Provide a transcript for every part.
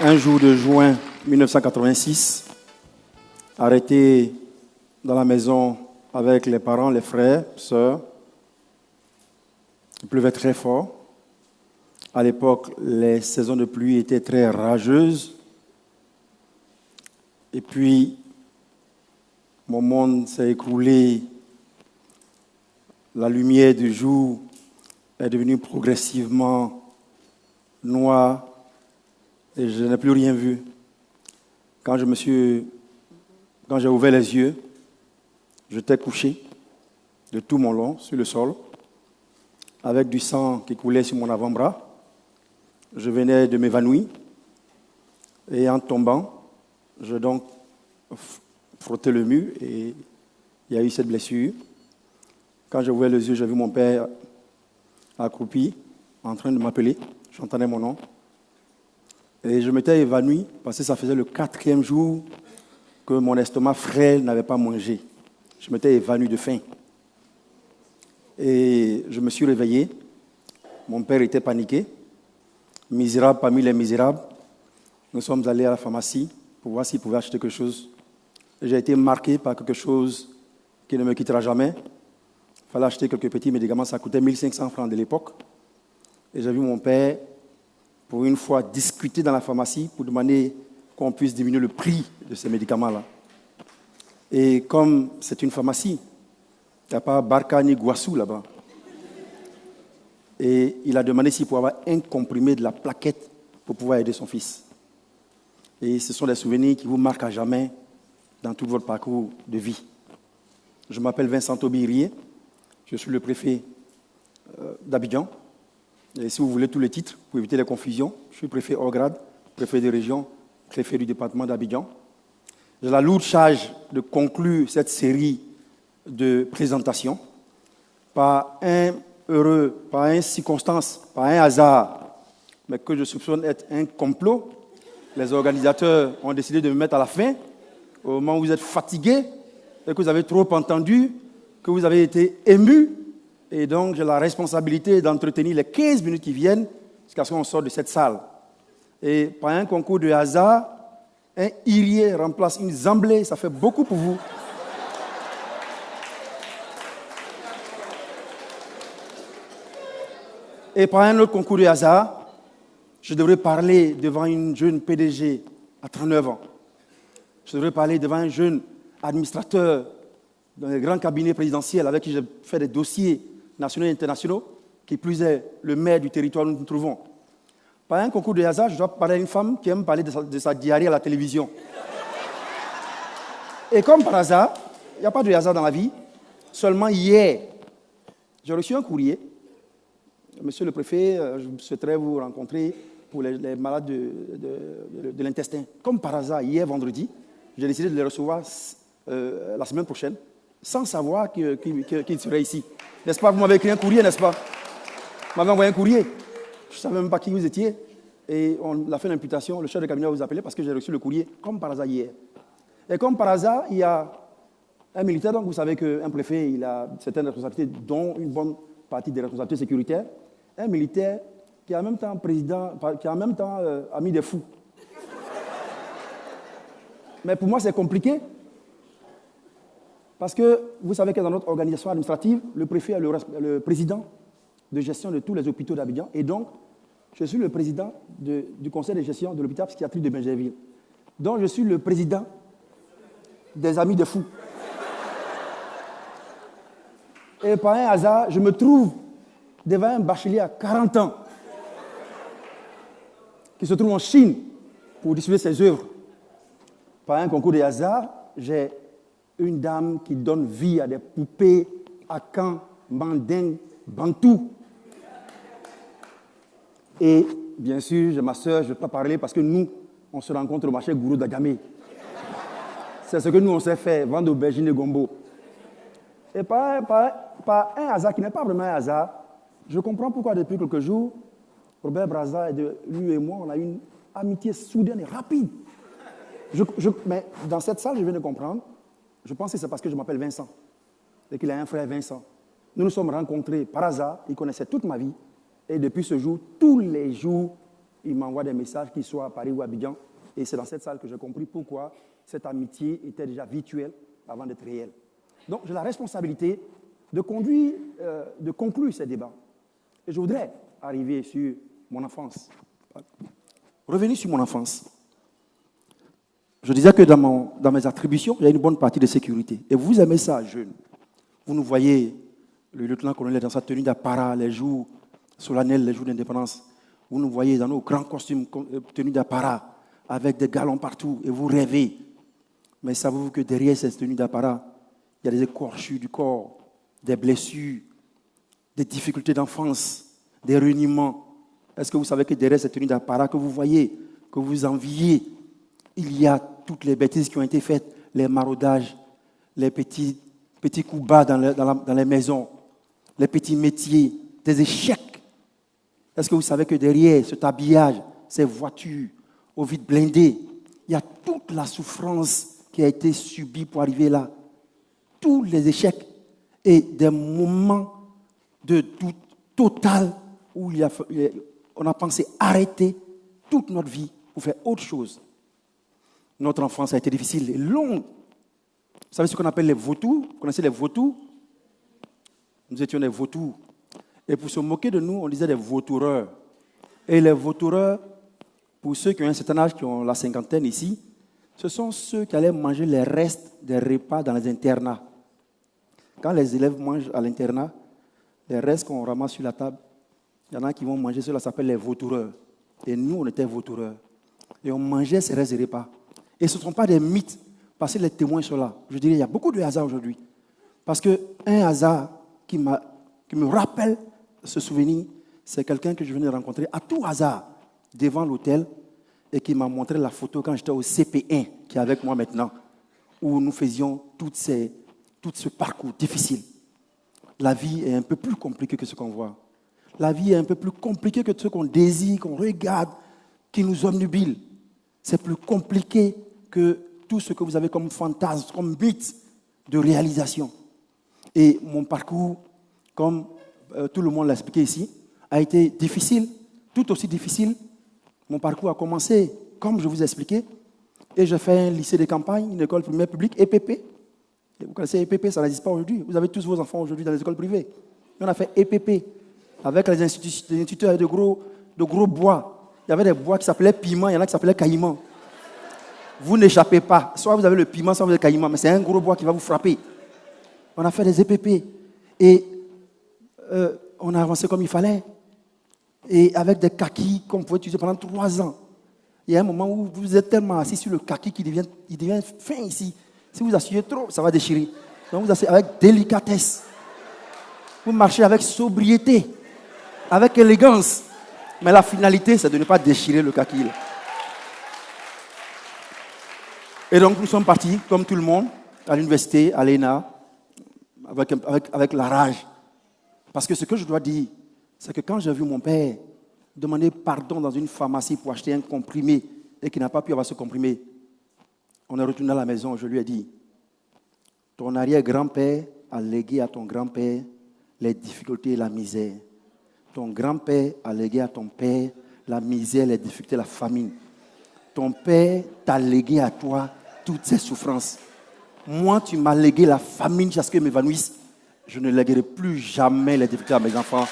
un jour de juin 1986, arrêté dans la maison avec les parents, les frères, sœurs. Il pleuvait très fort. À l'époque, les saisons de pluie étaient très rageuses. Et puis, mon monde s'est écroulé. La lumière du jour est devenue progressivement noire et je n'ai plus rien vu. Quand j'ai ouvert les yeux, j'étais couché de tout mon long sur le sol, avec du sang qui coulait sur mon avant-bras. Je venais de m'évanouir et en tombant, j'ai donc frotté le mur et il y a eu cette blessure. Quand j'ai ouvert les yeux, j'ai vu mon père accroupi, en train de m'appeler. J'entendais mon nom. Et je m'étais évanoui parce que ça faisait le 4e jour que mon estomac frêle n'avait pas mangé. Je m'étais évanoui de faim. Et je me suis réveillé. Mon père était paniqué. Misérable parmi les misérables. Nous sommes allés à la pharmacie pour voir s'il pouvait acheter quelque chose. J'ai été marqué par quelque chose qui ne me quittera jamais. Il fallait acheter quelques petits médicaments. Ça coûtait 1500 francs de l'époque. Et j'ai vu mon père, pour une fois, discuter dans la pharmacie pour demander qu'on puisse diminuer le prix de ces médicaments-là. Et comme c'est une pharmacie, il n'y a pas Barca ni Guassou là-bas. Et il a demandé s'il pouvait avoir un comprimé de la plaquette pour pouvoir aider son fils. Et ce sont des souvenirs qui vous marquent à jamais dans tout votre parcours de vie. Je m'appelle Vincent Taubirier, je suis le préfet d'Abidjan. Et si vous voulez tous les titres, pour éviter les confusions, je suis préfet hors grade, préfet de région, préfet du département d'Abidjan. J'ai la lourde charge de conclure cette série de présentations par une circonstance, par un hasard, mais que je soupçonne être un complot. Les organisateurs ont décidé de me mettre à la fin, au moment où vous êtes fatigué et que vous avez trop entendu, que vous avez été ému. Et donc, j'ai la responsabilité d'entretenir les 15 minutes qui viennent jusqu'à ce qu'on sorte de cette salle. Et par un concours de hasard, un irier remplace une zamblée, ça fait beaucoup pour vous. Et par un autre concours de hasard, je devrais parler devant une jeune PDG à 39 ans. Je devrais parler devant un jeune administrateur dans les grands cabinets présidentiels avec qui j'ai fait des dossiers nationaux et internationaux, qui plus est le maire du territoire où nous nous trouvons. Par un concours de hasard, je dois parler à une femme qui aime parler de sa diarrhée à la télévision. Et comme par hasard, il n'y a pas de hasard dans la vie, seulement hier, j'ai reçu un courrier. Monsieur le préfet, je souhaiterais vous rencontrer pour les malades de l'intestin. Comme par hasard, hier, vendredi, j'ai décidé de les recevoir la semaine prochaine, sans savoir qu'ils seraient ici. N'est-ce pas? Vous m'avez écrit un courrier, n'est-ce pas? Vous m'avez envoyé un courrier. Je ne savais même pas qui vous étiez. Et on a fait l'imputation. Le chef de cabinet va vous appeler parce que j'ai reçu le courrier, comme par hasard hier. Et comme par hasard, il y a un militaire. Donc vous savez qu'un préfet, il a certaines responsabilités, dont une bonne partie des responsabilités sécuritaires. Un militaire qui est en même temps président, qui est en même temps ami des fous. Mais pour moi, c'est compliqué. Parce que vous savez que dans notre organisation administrative, le préfet est le président de gestion de tous les hôpitaux d'Abidjan. Et donc, je suis le président du conseil de gestion de l'hôpital psychiatrique de Benjerville. Donc, je suis le président des amis de fous. Et par un hasard, je me trouve devant un bachelier à 40 ans qui se trouve en Chine pour distribuer ses œuvres. Par un concours de hasard, j'ai une dame qui donne vie à des poupées Akan, Manding, Bantou. Et bien sûr, j'ai ma soeur, je ne vais pas parler parce que nous, on se rencontre au marché Gourou d'Agamé. C'est ce que nous, on sait faire, vendre aubergines et gombo. Et par un hasard qui n'est pas vraiment un hasard, je comprends pourquoi depuis quelques jours, Robert Brazza, lui et moi, on a une amitié soudaine et rapide. Mais dans cette salle, je viens de comprendre, je pense que c'est parce que je m'appelle Vincent et qu'il a un frère Vincent. Nous nous sommes rencontrés par hasard, il connaissait toute ma vie. Et depuis ce jour, tous les jours, il m'envoie des messages, qu'il soit à Paris ou à Abidjan. Et c'est dans cette salle que j'ai compris pourquoi cette amitié était déjà virtuelle avant d'être réelle. Donc, j'ai la responsabilité de conclure ces débats. Et je voudrais arriver sur mon enfance. Revenir sur mon enfance. Je disais que dans mes attributions, il y a une bonne partie de sécurité. Et vous aimez ça, jeunes. Vous nous voyez, le lieutenant-colonel dans sa tenue d'apparat, les jours solennels, les jours d'indépendance. Vous nous voyez dans nos grands costumes, tenus d'apparat, avec des galons partout, et vous rêvez. Mais savez-vous que derrière cette tenue d'apparat, il y a des écorchures du corps, des blessures, des difficultés d'enfance, des reniements. Est-ce que vous savez que derrière cette tenue d'apparat que vous voyez, que vous enviez, il y a toutes les bêtises qui ont été faites, les maraudages, les petits coups bas dans les maisons, les petits métiers, des échecs. Est-ce que vous savez que derrière cet habillage, ces voitures aux vitres blindées, il y a toute la souffrance qui a été subie pour arriver là. Tous les échecs et des moments de doute total où on a pensé arrêter toute notre vie pour faire autre chose. Notre enfance a été difficile et longue. Vous savez ce qu'on appelle les vautours? Vous connaissez les vautours? Nous étions des vautours. Et pour se moquer de nous, on disait des vautoureurs. Et les vautoureurs, pour ceux qui ont un certain âge, qui ont la cinquantaine ici, ce sont ceux qui allaient manger les restes des repas dans les internats. Quand les élèves mangent à l'internat, les restes qu'on ramasse sur la table, il y en a qui vont manger, ceux-là s'appellent les vautoureurs. Et nous, on était vautoureurs. Et on mangeait ces restes de repas. Et ce ne sont pas des mythes, parce que les témoins sont là. Je dirais, il y a beaucoup de hasards aujourd'hui. Parce qu'un hasard qui me rappelle ce souvenir, c'est quelqu'un que je venais de rencontrer à tout hasard devant l'hôtel et qui m'a montré la photo quand j'étais au CP1, qui est avec moi maintenant, où nous faisions tout ce parcours difficile. La vie est un peu plus compliquée que ce qu'on voit. La vie est un peu plus compliquée que ce qu'on désire, qu'on regarde, qui nous obnubile. C'est plus compliqué que tout ce que vous avez comme fantasme, comme mythe de réalisation. Et mon parcours, comme tout le monde l'a expliqué ici, a été difficile, tout aussi difficile. Mon parcours a commencé, comme je vous ai expliqué, et j'ai fait un lycée de campagne, une école primaire publique, EPP. Et vous connaissez EPP, ça n'existe pas aujourd'hui. Vous avez tous vos enfants aujourd'hui dans les écoles privées. Et on a fait EPP, avec les instituteurs de gros bois. Il y avait des bois qui s'appelaient piment, il y en a qui s'appelaient caïman. Vous n'échappez pas. Soit vous avez le piment, soit vous avez le caïman, mais c'est un gros bois qui va vous frapper. On a fait des EPP. Et on a avancé comme il fallait. Et avec des kakis qu'on pouvait utiliser pendant 3 ans. Il y a un moment où vous êtes tellement assis sur le kaki qu'il devient fin ici. Si vous asseyez trop, ça va déchirer. Donc vous asseyez avec délicatesse. Vous marchez avec sobriété, avec élégance. Mais la finalité, c'est de ne pas déchirer le kaki. Et donc nous sommes partis, comme tout le monde, à l'université, à l'ENA, avec la rage. Parce que ce que je dois dire, c'est que quand j'ai vu mon père demander pardon dans une pharmacie pour acheter un comprimé et qu'il n'a pas pu avoir ce comprimé, on est retourné à la maison, je lui ai dit, ton arrière-grand-père a légué à ton grand-père les difficultés et la misère. Ton grand-père a légué à ton père la misère, les difficultés, la famine. Ton père t'a légué à toi toutes ces souffrances. Moi, tu m'as légué la famine jusqu'à ce que m'évanouisse. Je ne léguerai plus jamais les difficultés à mes enfants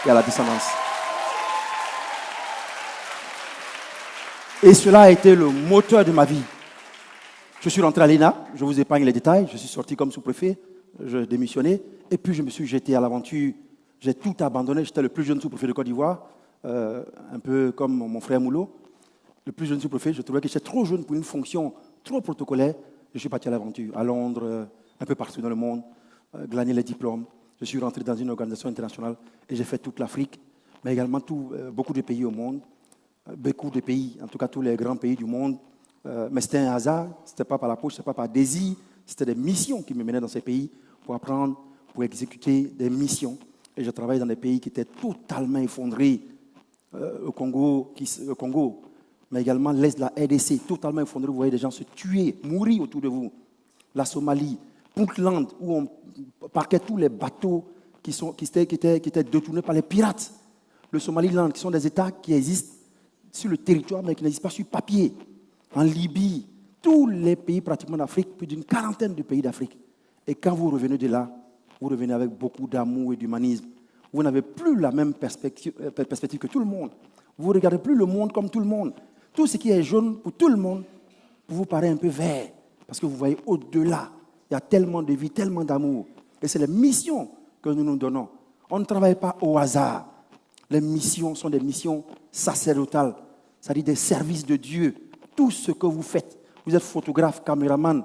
et à la descendance. Et cela a été le moteur de ma vie. Je suis rentré à l'ENA, je vous épargne les détails, je suis sorti comme sous-préfet, je démissionnais, et puis je me suis jeté à l'aventure. J'ai tout abandonné, j'étais le plus jeune sous-préfet de Côte d'Ivoire, un peu comme mon frère Moulot. Le plus jeune sous-préfet, je trouvais que j'étais trop jeune pour une fonction trop protocolaire. Je suis parti à l'aventure, à Londres, un peu partout dans le monde, glaner les diplômes. Je suis rentré dans une organisation internationale et j'ai fait toute l'Afrique, mais également beaucoup de pays au monde, beaucoup de pays, en tout cas tous les grands pays du monde. Mais c'était un hasard, ce n'était pas par la poche, ce n'était pas par désir, c'était des missions qui me menaient dans ces pays pour apprendre, pour exécuter des missions. Et je travaillais dans des pays qui étaient totalement effondrés, le Congo, mais également l'Est de la RDC, totalement effondré. Vous voyez des gens se tuer, mourir autour de vous. La Somalie, Puntland, où on parquait tous les bateaux qui étaient détournés par les pirates. Le Somaliland, qui sont des États qui existent sur le territoire, mais qui n'existent pas sur papier. En Libye, tous les pays pratiquement d'Afrique, plus d'une quarantaine de pays d'Afrique. Et quand vous revenez de là, vous revenez avec beaucoup d'amour et d'humanisme. Vous n'avez plus la même perspective que tout le monde. Vous ne regardez plus le monde comme tout le monde. Tout ce qui est jaune pour tout le monde, pour vous paraît un peu vert. Parce que vous voyez au-delà. Il y a tellement de vie, tellement d'amour. Et c'est les missions que nous nous donnons. On ne travaille pas au hasard. Les missions sont des missions sacerdotales, c'est-à-dire des services de Dieu. Tout ce que vous faites, vous êtes photographe, caméraman,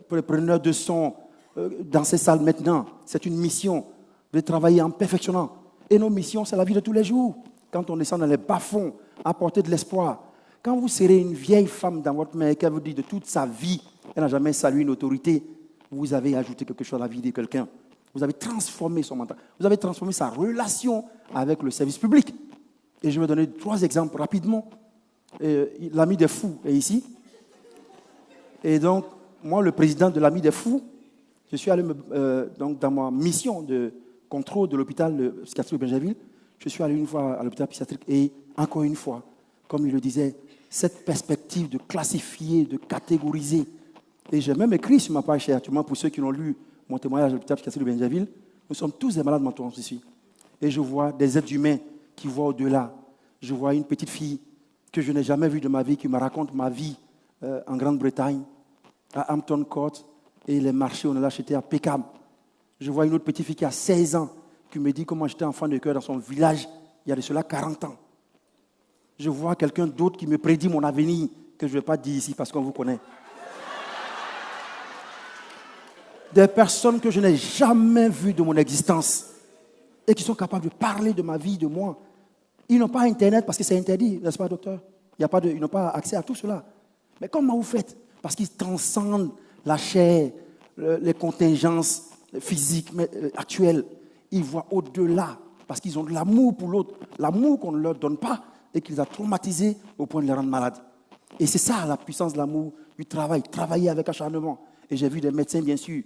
preneur de son, dans ces salles maintenant, c'est une mission de travailler en perfectionnant. Et nos missions, c'est la vie de tous les jours. Quand on descend dans les bas-fonds, apporter de l'espoir. Quand vous serrez une vieille femme dans votre main et qu'elle vous dit de toute sa vie, elle n'a jamais salué une autorité, vous avez ajouté quelque chose à la vie de quelqu'un. Vous avez transformé son mental. Vous avez transformé sa relation avec le service public. Et je vais donner 3 exemples rapidement. L'Ami des Fous est ici. Et donc, moi, le président de l'Ami des Fous, je suis allé donc dans ma mission de contrôle de l'hôpital psychiatrique de Benjerville. Je suis allé une fois à l'hôpital psychiatrique et encore une fois, comme il le disait, cette perspective de classifier, de catégoriser. Et j'ai même écrit sur ma page actuellement, pour ceux qui l'ont lu, mon témoignage à l'hôpital psychiatrique de Benjerville, nous sommes tous des malades mentaux ici. Et je vois des êtres humains qui voient au-delà. Je vois une petite fille que je n'ai jamais vue de ma vie, qui me raconte ma vie en Grande-Bretagne, à Hampton Court, et les marchés, on l'a acheté à Peckham. Je vois une autre petite fille qui a 16 ans, qui me dit comment j'étais enfant de cœur dans son village, il y a de cela 40 ans. Je vois quelqu'un d'autre qui me prédit mon avenir, que je ne vais pas dire ici parce qu'on vous connaît. Des personnes que je n'ai jamais vues de mon existence et qui sont capables de parler de ma vie, de moi. Ils n'ont pas Internet parce que c'est interdit, n'est-ce pas, docteur? Ils n'ont pas accès à tout cela. Mais comment vous faites? Parce qu'ils transcendent la chair, les contingences physiques actuelles. Ils voient au-delà parce qu'ils ont de l'amour pour l'autre. L'amour qu'on ne leur donne pas et qui les a traumatisés au point de les rendre malades. Et c'est ça la puissance de l'amour, du travail. Travailler avec acharnement. Et j'ai vu des médecins, bien sûr,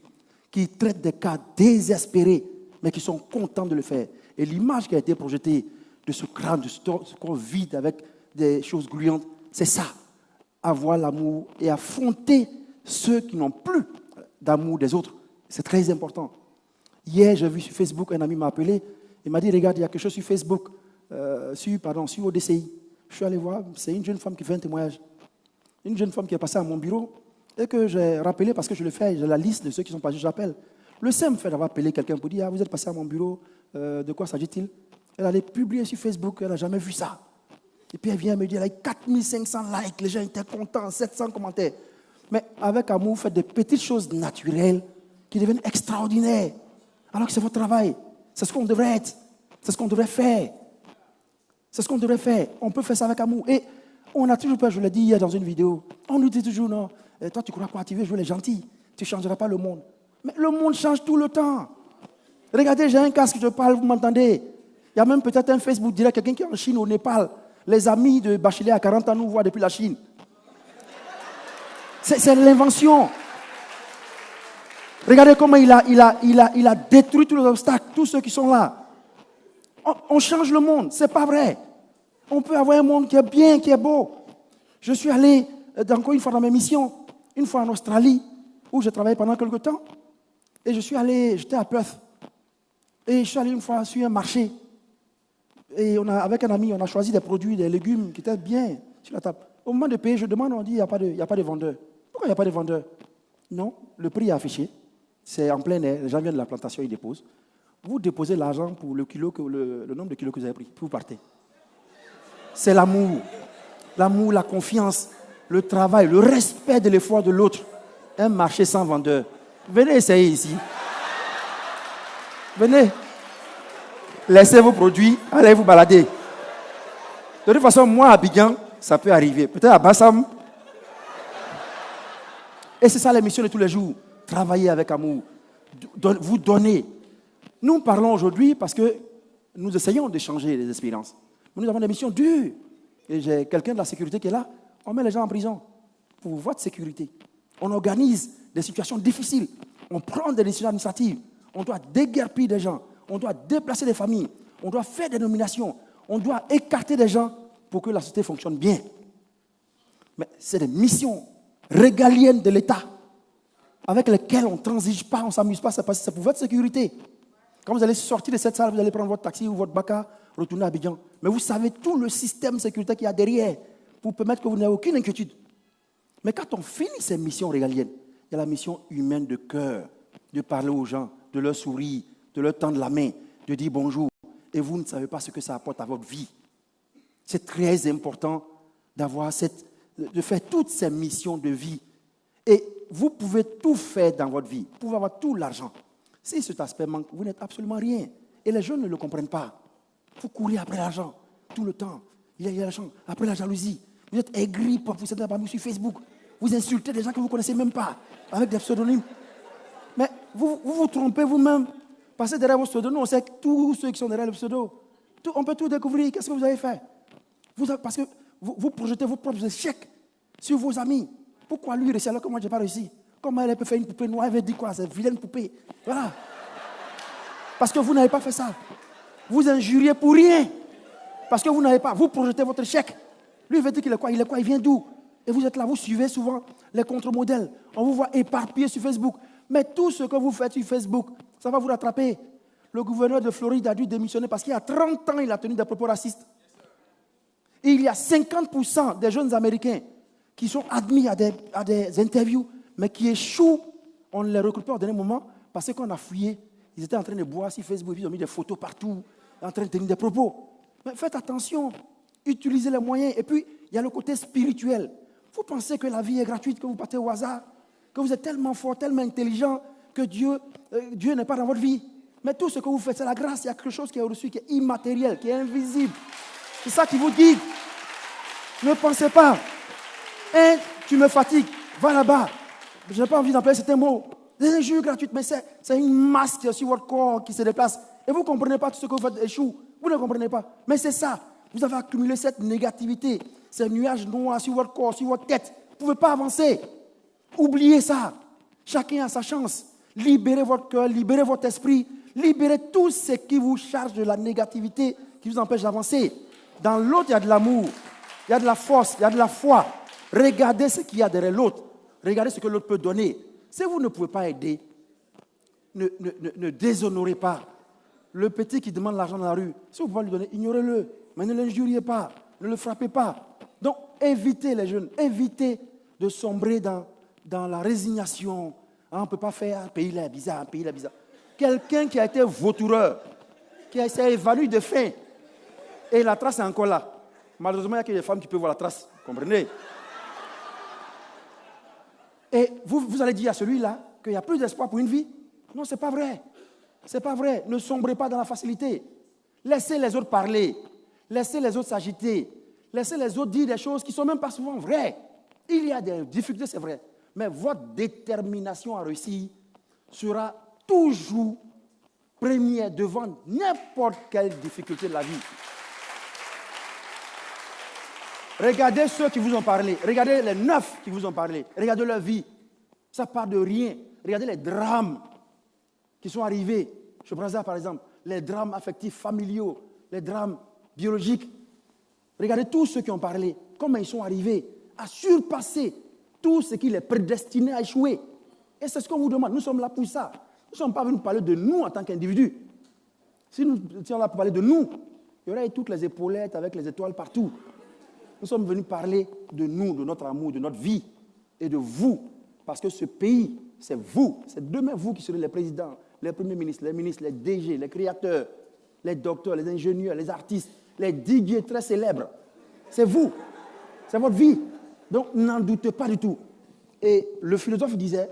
qui traitent des cas désespérés, mais qui sont contents de le faire. Et l'image qui a été projetée de ce crâne, de ce corps vide avec des choses gluantes, c'est ça. Avoir l'amour et affronter ceux qui n'ont plus d'amour des autres. C'est très important. Hier, j'ai vu sur Facebook, un ami m'a appelé, il m'a dit, regarde, il y a quelque chose sur Facebook, sur ODCI. Je suis allé voir, c'est une jeune femme qui fait un témoignage. Une jeune femme qui est passée à mon bureau et que j'ai rappelé parce que je le fais, j'ai la liste de ceux qui sont passés, j'appelle. Le simple fait d'avoir appelé quelqu'un pour dire, ah, vous êtes passé à mon bureau, de quoi s'agit-il? Elle allait publier sur Facebook, elle n'a jamais vu ça. Et puis elle vient me dire, elle a 4500 likes, les gens étaient contents, 700 commentaires. Mais avec amour, vous faites des petites choses naturelles qui deviennent extraordinaires. Alors que c'est votre travail. C'est ce qu'on devrait être. C'est ce qu'on devrait faire. C'est ce qu'on devrait faire. On peut faire ça avec amour. Et on a toujours peur, je l'ai dit hier dans une vidéo, on nous dit toujours, non, toi tu crois quoi? Tu veux jouer les gentils. Tu ne changeras pas le monde. Mais le monde change tout le temps. Regardez, j'ai un casque, je parle, vous m'entendez. Il y a même peut-être un Facebook direct, quelqu'un qui est en Chine, au Népal. Les amis de Bachelet à 40 ans nous voient depuis la Chine. C'est l'invention. Regardez comment il a détruit tous les obstacles, tous ceux qui sont là. On change le monde, c'est pas vrai. On peut avoir un monde qui est bien, qui est beau. Je suis allé encore une fois dans mes missions, une fois en Australie, où j'ai travaillé pendant quelques temps. Et j'étais à Perth. Et je suis allé une fois sur un marché. Et avec un ami, on a choisi des produits, des légumes qui étaient bien sur la table. Au moment de payer, je demande, on dit, il n'y a pas de vendeur. Pourquoi il n'y a pas de vendeur? Non, le prix est affiché. C'est en plein air, les gens viennent de la plantation, ils déposent. Vous déposez l'argent pour le nombre de kilos que vous avez pris, puis vous partez. C'est l'amour. L'amour, la confiance, le travail, le respect de l'effort de l'autre. Un marché sans vendeur. Venez essayer ici. Venez. Laissez vos produits, allez vous balader. De toute façon, moi, à Abidjan, ça peut arriver. Peut-être à Bassam. Et c'est ça la mission de tous les jours. Travailler avec amour. Vous donner. Nous parlons aujourd'hui parce que nous essayons de changer les expériences. Mais nous avons des missions dures. Et j'ai quelqu'un de la sécurité qui est là. On met les gens en prison pour votre sécurité. On organise des situations difficiles. On prend des décisions administratives. On doit déguerpir des gens. On doit déplacer des familles. On doit faire des nominations. On doit écarter des gens pour que la société fonctionne bien. Mais c'est des missions régaliennes de l'État avec lesquelles on ne transige pas, on ne s'amuse pas, c'est parce que c'est pour votre sécurité. Quand vous allez sortir de cette salle, vous allez prendre votre taxi ou votre baka, retourner à Abidjan. Mais vous savez tout le système sécuritaire qu'il y a derrière pour permettre que vous n'ayez aucune inquiétude. Mais quand on finit ces missions régaliennes, il y a la mission humaine de cœur, de parler aux gens, de leur sourire, de leur tendre la main, de dire bonjour. Et vous ne savez pas ce que ça apporte à votre vie. C'est très important de faire toutes ces missions de vie. Et vous pouvez tout faire dans votre vie. Vous pouvez avoir tout l'argent. Si cet aspect manque, vous n'êtes absolument rien. Et les jeunes ne le comprennent pas. Vous courez après l'argent tout le temps. Il y a l'argent, après la jalousie. Vous êtes aigri pour vous êtes parmi sur Facebook. Vous insultez des gens que vous ne connaissez même pas, avec des pseudonymes. Mais vous vous trompez vous-même. Parce que derrière vos pseudonymes, on sait que tous ceux qui sont derrière le pseudo, on peut tout découvrir. Qu'est-ce que vous avez fait? Parce que vous projetez vos propres échecs sur vos amis. Pourquoi lui réussit alors que moi je n'ai pas réussi? Comment elle peut faire une poupée noire? Elle veut dire quoi? C'est une vilaine poupée. Voilà. Parce que vous n'avez pas fait ça. Vous injuriez pour rien. Parce que vous n'avez pas. Vous projetez votre échec. Lui, il veut dire qu'il est quoi? Il est quoi? Il vient d'où? Et vous êtes là, vous suivez souvent les contre-modèles. On vous voit éparpillé sur Facebook. Mais tout ce que vous faites sur Facebook, ça va vous rattraper. Le gouverneur de Floride a dû démissionner parce qu'il y a 30 ans, il a tenu des propos racistes. Et il y a 50% des jeunes Américains qui sont admis à des interviews, mais qui échouent. On ne les recrute pas au dernier moment parce qu'on a fouillé. Ils étaient en train de boire sur Facebook, ils ont mis des photos partout, en train de tenir des propos. Mais faites attention, utilisez les moyens. Et puis, il y a le côté spirituel. Vous pensez que la vie est gratuite, que vous partez au hasard, que vous êtes tellement fort, tellement intelligent, que Dieu n'est pas dans votre vie. Mais tout ce que vous faites, c'est la grâce. Il y a quelque chose qui est reçu, qui est immatériel, qui est invisible. C'est ça qui vous guide. Ne pensez pas. Tu me fatigues, va là-bas. Je n'ai pas envie d'employer certains mots. C'est un jeu gratuit, mais c'est une masse qui est sur votre corps qui se déplace. Et vous ne comprenez pas tout ce que vous faites échoue. Vous ne comprenez pas. Mais c'est ça. Vous avez accumulé cette négativité, ces nuages noirs sur votre corps, sur votre tête. Vous ne pouvez pas avancer. Oubliez ça. Chacun a sa chance. Libérez votre cœur, libérez votre esprit, libérez tout ce qui vous charge de la négativité qui vous empêche d'avancer. Dans l'autre, il y a de l'amour, il y a de la force, il y a de la foi. Regardez ce qu'il y a derrière l'autre. Regardez ce que l'autre peut donner. Si vous ne pouvez pas aider, ne déshonorez pas. Le petit qui demande l'argent dans la rue, si vous pouvez lui donner, ignorez-le. Mais ne l'injuriez pas, ne le frappez pas. Donc, évitez les jeunes, évitez de sombrer dans la résignation. On ne peut pas faire un pays là bizarre, un pays là bizarre. Quelqu'un qui a été vautoureur, qui s'est évanoui de faim, et la trace est encore là. Malheureusement, il n'y a que des femmes qui peuvent voir la trace, vous comprenez? Et vous allez dire à celui-là qu'il n'y a plus d'espoir pour une vie. Non, ce n'est pas vrai. Ce n'est pas vrai. Ne sombrez pas dans la facilité. Laissez les autres parler. Laissez les autres s'agiter. Laissez les autres dire des choses qui ne sont même pas souvent vraies. Il y a des difficultés, c'est vrai. Mais votre détermination à réussir sera toujours première devant n'importe quelle difficulté de la vie. Regardez ceux qui vous ont parlé. Regardez les 9 qui vous ont parlé. Regardez leur vie. Ça part de rien. Regardez les drames qui sont arrivés. Chez Brazza, par exemple. Les drames affectifs, familiaux. Les drames biologiques. Regardez tous ceux qui ont parlé. Comment ils sont arrivés à surpasser tout ce qui les prédestinait à échouer. Et c'est ce qu'on vous demande. Nous sommes là pour ça. Nous ne sommes pas venus parler de nous en tant qu'individus. Si nous étions là pour parler de nous, il y aurait toutes les épaulettes avec les étoiles partout. Nous sommes venus parler de nous, de notre amour, de notre vie et de vous. Parce que ce pays, c'est vous. C'est demain vous qui serez les présidents, les premiers ministres, les DG, les créateurs, les docteurs, les ingénieurs, les artistes, les DJ très célèbres. C'est vous. C'est votre vie. Donc, n'en doutez pas du tout. Et le philosophe disait,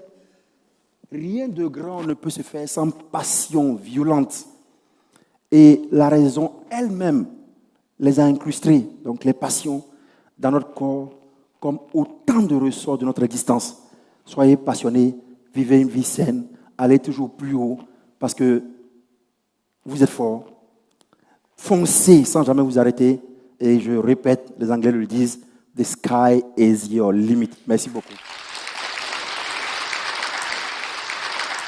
rien de grand ne peut se faire sans passion violente. Et la raison elle-même les a incrustées, donc les passions, dans notre corps, comme autant de ressorts de notre existence. Soyez passionnés, vivez une vie saine, allez toujours plus haut, parce que vous êtes forts. Foncez sans jamais vous arrêter. Et je répète, les Anglais le disent, the sky is your limit. Merci beaucoup.